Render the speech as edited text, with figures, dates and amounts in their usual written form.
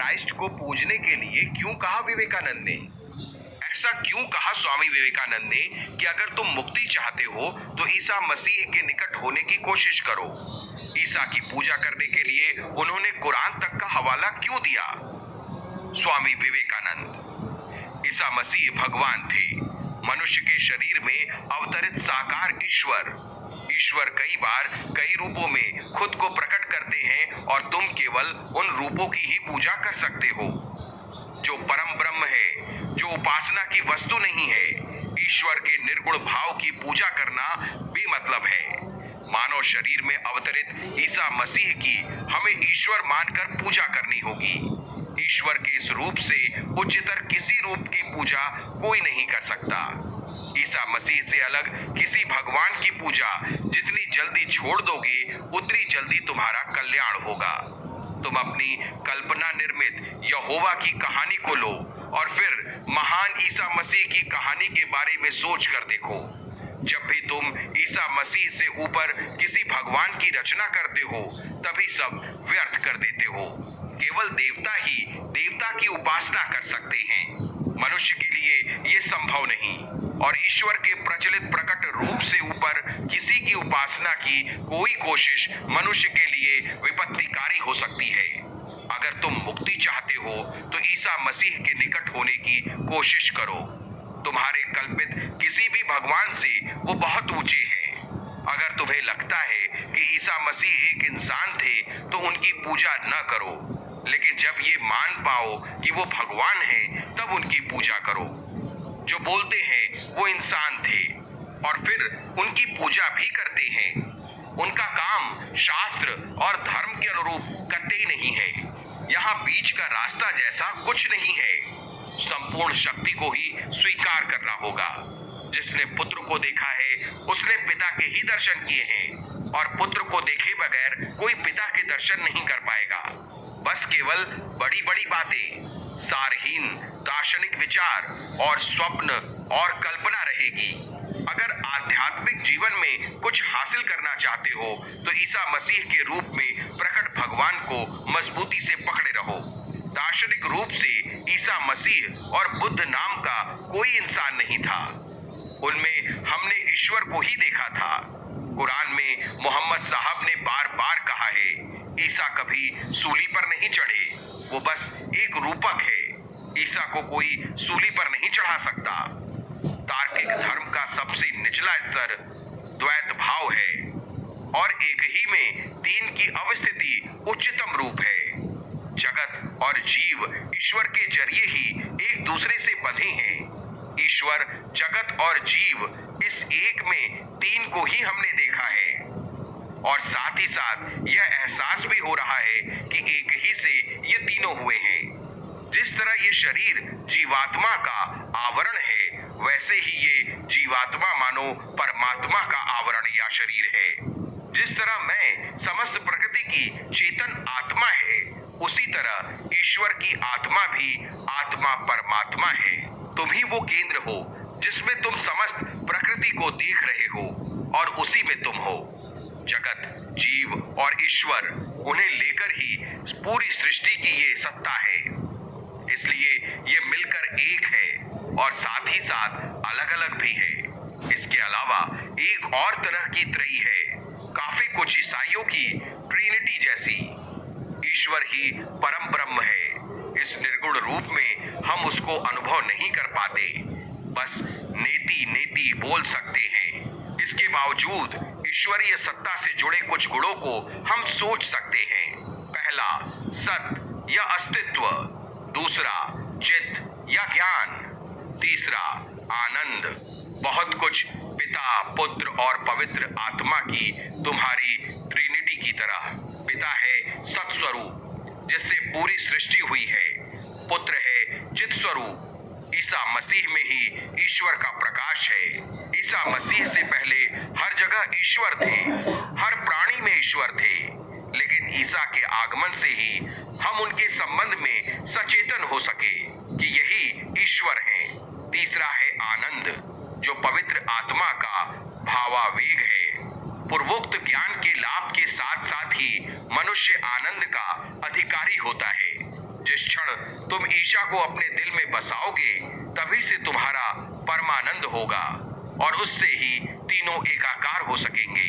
Christ को पूजने के लिए क्यों कहा विवेकानंद ने? ऐसा क्यों कहा स्वामी विवेकानंद ने कि अगर तुम मुक्ति चाहते हो तो ईसा मसीह के निकट होने की कोशिश करो? ईसा की पूजा करने के लिए उन्होंने कुरान तक का हवाला क्यों दिया? स्वामी विवेकानंद, ईसा मसीह भगवान थे, मनुष्य के शरीर में अवतरित साकार ईश्वर कई बार कई रूपों में खुद को प्रकट करते हैं और तुम केवल उन रूपों की ही पूजा कर सकते हो। जो परम ब्रह्म है, जो उपासना की वस्तु नहीं है, ईश्वर के निर्गुण भाव की पूजा करना बेमतलब है। मानव शरीर में अवतरित ईसा मसीह की हमें ईश्वर मानकर पूजा करनी होगी। ईश्वर के इस रूप से उच्चतर किसी रूप की पूजा कोई नहीं कर सकता। ईसा मसीह से अलग किसी भगवान की पूजा जितनी जल्दी छोड़ दोगे उतनी जल्दी तुम्हारा कल्याण होगा। तुम अपनी कल्पना निर्मित यहोवा की कहानी को लो और फिर महान ईसा मसीह की कहानी के बारे में सोच कर देखो। जब भी तुम ईसा मसीह से ऊपर किसी भगवान की रचना करते हो तभी सब व्यर्थ कर देते हो। केवल देवता ही देवता की उपासना कर सकते हैं। मनुष्य के लिए ये संभव नहीं और ईश्वर के प्रचलित प्रकट रूप से ऊपर किसी की उपासना की कोई कोशिश मनुष्य के लिए विपत्तिकारी हो सकती है। अगर तुम मुक्ति चाहते हो तो ईसा मसीह के निकट होने की कोशिश करो। तुम्हारे कल्पित किसी भी भगवान से वो बहुत ऊंचे हैं। अगर तुम्हें लगता है कि ईसा मसीह एक इंसान थे तो उनकी पूजा न करो, लेकिन जब ये मान पाओ कि वो भगवान हैं तब उनकी पूजा करो। जो बोलते हैं वो इंसान थे और फिर उनकी पूजा भी करते हैं, उनका काम शास्त्र और धर्म के अनुरूप कतई नहीं है। यहाँ बीच का रास्ता जैसा कुछ नहीं है। संपूर्ण शक्ति को ही स्वीकार करना होगा। जिसने पुत्र को देखा है उसने पिता के ही दर्शन किए हैं और पुत्र को देखे बगैर कोई पिता के दर्शन नहीं कर पाएगा। बस केवल बड़ी बड़ी बातें, सारहीन दार्शनिक विचार और स्वप्न और कल्पना रहेगी। अगर आध्यात्मिक जीवन में कुछ हासिल करना चाहते हो तो ईसा मसीह के रूप में प्रकट भगवान को मजबूती से पकड़े रहो। दार्शनिक रूप से ईसा मसीह और बुद्ध नाम का कोई इंसान नहीं था। उनमें हमने ईश्वर को ही देखा था। कुरान में मोहम्मद साहब ने बार बार कहा है, ईसा कभी सूली पर नहीं चढ़े, वो बस एक रूपक है। ईसा को कोई सूली पर नहीं चढ़ा सकता। तार्किक धर्म का सबसे निचला स्तर द्वैत भाव है और एक ही में तीन की अवस्थिति उच्चतम रूप है। जगत और जीव ईश्वर के जरिए ही एक दूसरे से बंधे हैं। ईश्वर, जगत और जीव, इस एक में तीन को ही हमने देखा है और साथ ही साथ यह एहसास भी हो रहा है कि एक ही से ये तीनों हुए हैं। जिस तरह ये शरीर जीवात्मा का आवरण है, वैसे ही ये जीवात्मा मानो परमात्मा का आवरण या शरीर है। जिस तरह मैं समस्त प्रकृति की चेतन आत्मा है, उसी तरह ईश्वर की आत्मा भी आत्मा परमात्मा है। तुम ही वो केंद्र हो जिसमें तुम समस्त प्रकृति को देख रहे हो और उसी में तुम हो। जगत, जीव और ईश्वर, उन्हें लेकर ही पूरी सृष्टि की ये सत्ता है। इसलिए ये मिलकर एक है और साथ ही साथ अलग अलग भी है। इसके अलावा एक और तरह की त्रयी है, काफी कुछ ईसाइयों की ट्रिनिटी जैसी। ईश्वर ही परम ब्रह्म है। इस निर्गुण रूप में हम उसको अनुभव नहीं कर पाते, बस नेति नेति बोल सकते हैं। इसके बावजूद ईश्वरीय सत्ता से जुड़े कुछ गुणों को हम सोच सकते हैं। पहला, सत या अस्तित्व। दूसरा, चित्त या ज्ञान। तीसरा, आनंद। बहुत कुछ पिता, पुत्र और पवित्र आत्मा की तुम्हारी ट्रिनिटी की तरह। पिता है सत स्वरूप जिससे पूरी सृष्टि हुई है। पुत्र है चित स्वरूप, ईसा मसीह में ही ईश्वर का प्रकाश है। ईसा मसीह से पहले हर जगह ईश्वर थे, हर प्राणी में ईश्वर थे, लेकिन ईसा के आगमन से ही हम उनके संबंध में सचेतन हो सके कि यही ईश्वर हैं। तीसरा है आनंद, जो पवित्र आत्मा का भावावेग है। पूर्वोक्त ज्ञान के लाभ के साथ साथ ही मनुष्य आनंद का अधिकारी होता है। जिस क्षण तुम ईशा को अपने दिल में बसाओगे तभी से तुम्हारा परमानंद होगा और उससे ही तीनों एकाकार हो सकेंगे।